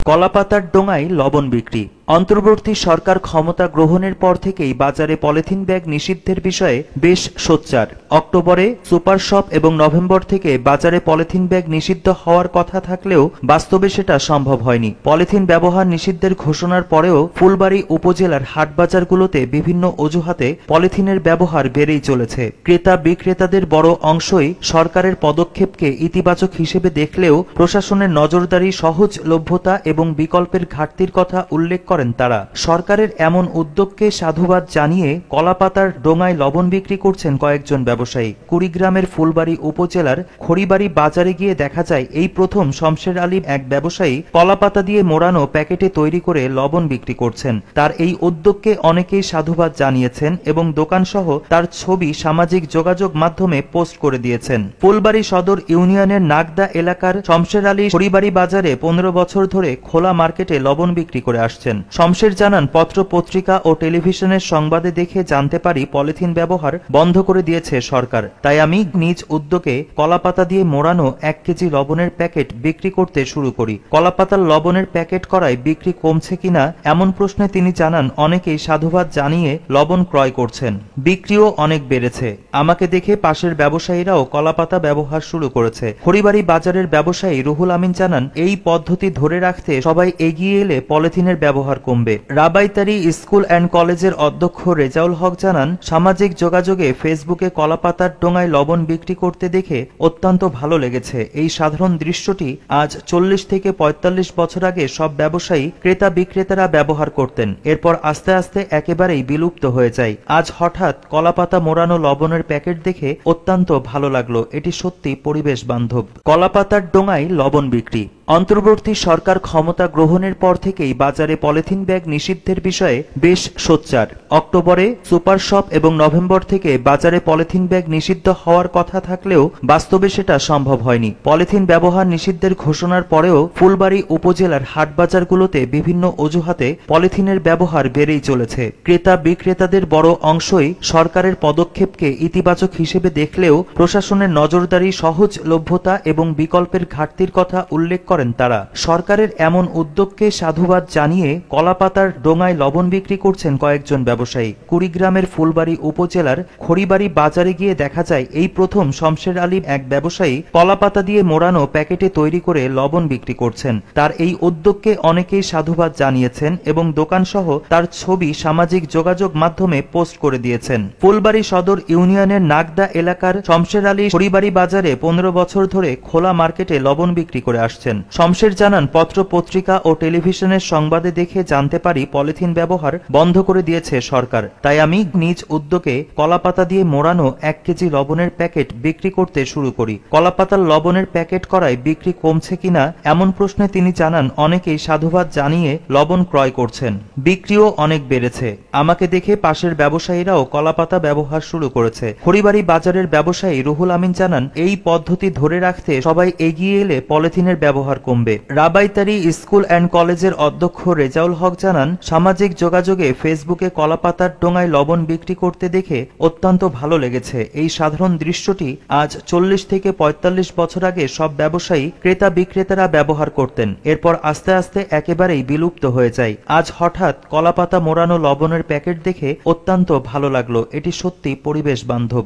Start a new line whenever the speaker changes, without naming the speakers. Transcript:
কলাপাতার ডোঙায় লবণ বিক্রি। অন্তর্বর্তী সরকার ক্ষমতা গ্রহণের পর থেকেই বাজারে পলিথিন ব্যাগ নিষিদ্ধের বিষয়ে বেশ সোচ্চার। অক্টোবরে সুপার শপ এবং নভেম্বর থেকে বাজারে পলিথিন ব্যাগ নিষিদ্ধ হওয়ার কথা থাকলেও বাস্তবে সেটা সম্ভব হয়নি। পলিথিন ব্যবহার নিষিদ্ধের ঘোষণার পরেও ফুলবাড়ী উপজেলার হাটবাজারগুলোতে বিভিন্ন অজুহাতে পলিথিনের ব্যবহার বেড়েই চলেছে। ক্রেতা বিক্রেতাদের বড় অংশই সরকারের পদক্ষেপকে ইতিবাচক হিসেবে দেখলেও প্রশাসনের নজরদারি, সহজলভ্যতা এবং বিকল্পের ঘাটতির কথা উল্লেখ করেন তারা। সরকারের এমন উদ্যোগকে সাধুবাদ জানিয়ে কলাপাতার ডোঙায় লবণ বিক্রি করছেন কয়েকজন ব্যবসায়ী। কুড়িগ্রামের ফুলবাড়ী উপজেলার খড়িবাড়ি বাজারে গিয়ে দেখা যায় এই প্রথম শমশের আলী এক ব্যবসায়ী কলাপাতা দিয়ে মোড়ানো প্যাকেটে তৈরি করে লবণ বিক্রি করছেন। তার এই উদ্যোগকে অনেকেই সাধুবাদ জানিয়েছেন এবং দোকানসহ তার ছবি সামাজিক যোগাযোগ মাধ্যমে পোস্ট করে দিয়েছেন। ফুলবাড়ী সদর ইউনিয়নের নাগদা এলাকার শমশের আলী খড়িবাড়ি বাজারে 15 বছর ধরে খোলা মার্কেটে লবণ বিক্রি করে আসছেন। শমশের জানান, পত্র পত্রিকা ও টেলিভিশনের সংবাদে দেখে জানতে পারি পলিথিন ব্যবহার বন্ধ করে দিয়েছে সরকার। তাই আমি নিজ উদ্যোগে কলাপাতা দিয়ে মোড়ানো 1 কেজি লবণের প্যাকেট বিক্রি করতে শুরু করি। কলাপাতার লবণের প্যাকেট করায় বিক্রি কমছে কিনা এমন প্রশ্নে তিনি জানান, অনেকেই সাধুবাদ জানিয়ে লবণ ক্রয় করছেন। বিক্রিও অনেক বেড়েছে। আমাকে দেখে পাশের ব্যবসায়ীরাও কলাপাতা ব্যবহার শুরু করেছে। খড়িবাড়ি বাজারের ব্যবসায়ী রুহুল আমিন জানান, এই পদ্ধতি ধরে রাখতে সবাই এগিয়ে এলে পলিথিনের ব্যবহার কমবে। রাবাইতারি স্কুল অ্যান্ড কলেজের অধ্যক্ষ রেজাউল হক জানান, সামাজিক যোগাযোগে ফেসবুকে কলাপাতার ডোঙায় লবণ বিক্রি করতে দেখে অত্যন্ত ভালো লেগেছে। এই সাধারণ দৃশ্যটি আজ 40 থেকে 45 বছর আগে সব ব্যবসায়ী ক্রেতা বিক্রেতারা ব্যবহার করতেন। এরপর আস্তে আস্তে একেবারেই বিলুপ্ত হয়ে যায়। আজ হঠাৎ কলাপাতা মোড়ানো লবণের প্যাকেট দেখে অত্যন্ত ভালো লাগলো। এটি সত্যি পরিবেশ বান্ধব। কলাপাতার ডোঙায় লবণ বিক্রি। অন্তর্বর্তী সরকার ক্ষমতা গ্রহণের পর থেকেই বাজারে পলিথিন ব্যাগ নিষিদ্ধের বিষয়ে বেশ সোচ্চার। অক্টোবরে সুপার শপ এবং নভেম্বর থেকে বাজারে পলিথিন ব্যাগ নিষিদ্ধ হওয়ার কথা থাকলেও বাস্তবে সেটা সম্ভব হয়নি। পলিথিন ব্যবহার নিষিদ্ধের ঘোষণার পরেও ফুলবাড়ী উপজেলার হাটবাজারগুলোতে বিভিন্ন অজুহাতে পলিথিনের ব্যবহার বেড়েই চলেছে। ক্রেতা বিক্রেতাদের বড় অংশই সরকারের পদক্ষেপকে ইতিবাচক হিসেবে দেখলেও প্রশাসনের নজরদারি, সহজলভ্যতা এবং বিকল্পের ঘাটতির কথা উল্লেখ করেন তারা। সরকারের এমন উদ্যোগকে সাধুবাদ জানিয়ে কলাপাতার ডোঙায় লবণ বিক্রি করছেন কয়েকজন ব্যবসায়ী। কুড়িগ্রামের ফুলবাড়ী উপজেলার খড়িবাড়ি বাজারে গিয়ে দেখা যায় এই প্রথম শমশের আলী এক ব্যবসায়ী কলাপাতা দিয়ে মোড়ানো প্যাকেটে তৈরি করে লবণ বিক্রি করছেন। তার এই উদ্যোগকে অনেকেই সাধুবাদ জানিয়েছেন এবং দোকানসহ তার ছবি সামাজিক যোগাযোগ মাধ্যমে পোস্ট করে দিয়েছেন। ফুলবাড়ী সদর ইউনিয়নের নাগদা এলাকার শমশের আলী খড়িবাড়ি বাজারে 15 বছর ধরে খোলা মার্কেটে লবণ বিক্রি করে আসছেন। শমশের জানান, পত্র পত্রিকা ও টেলিভিশনের সংবাদে দেখে জানতে পারি পলিথিন ব্যবহার বন্ধ করে দিয়েছে সরকার। তাই আমি নিজ উদ্যোগে কলাপাতা দিয়ে মোড়ানো 1 কেজি লবণের প্যাকেট বিক্রি করতে শুরু করি। কলাপাতার লবণের প্যাকেট করায় বিক্রি কমছে কিনা এমন প্রশ্নে তিনি জানান, অনেকেই সাধুবাদ জানিয়ে লবণ ক্রয় করছেন। বিক্রিও অনেক বেড়েছে। আমাকে দেখে পাশের ব্যবসায়ীরাও কলাপাতা ব্যবহার শুরু করেছে। খড়িবাড়ি বাজারের ব্যবসায়ী রুহুল আমিন জানান, এই পদ্ধতি ধরে রাখতে সবাই এগিয়ে এলে পলিথিনের ব্যবহার কমবে। রাবাইতারি স্কুল অ্যান্ড কলেজের অধ্যক্ষ রেজাউল হক জানান, সামাজিক যোগাযোগে ফেসবুকে কলাপাতার ডোঙায় লবণ বিক্রি করতে দেখে অত্যন্ত ভালো লেগেছে। এই সাধারণ দৃশ্যটি আজ 40 থেকে 45 বছর আগে সব ব্যবসায়ী ক্রেতা বিক্রেতারা ব্যবহার করতেন। এরপর আস্তে আস্তে একেবারেই বিলুপ্ত হয়ে যায়। আজ হঠাৎ কলাপাতা মোড়ানো লবণের প্যাকেট দেখে অত্যন্ত ভালো লাগলো। এটি সত্যি পরিবেশ বান্ধব।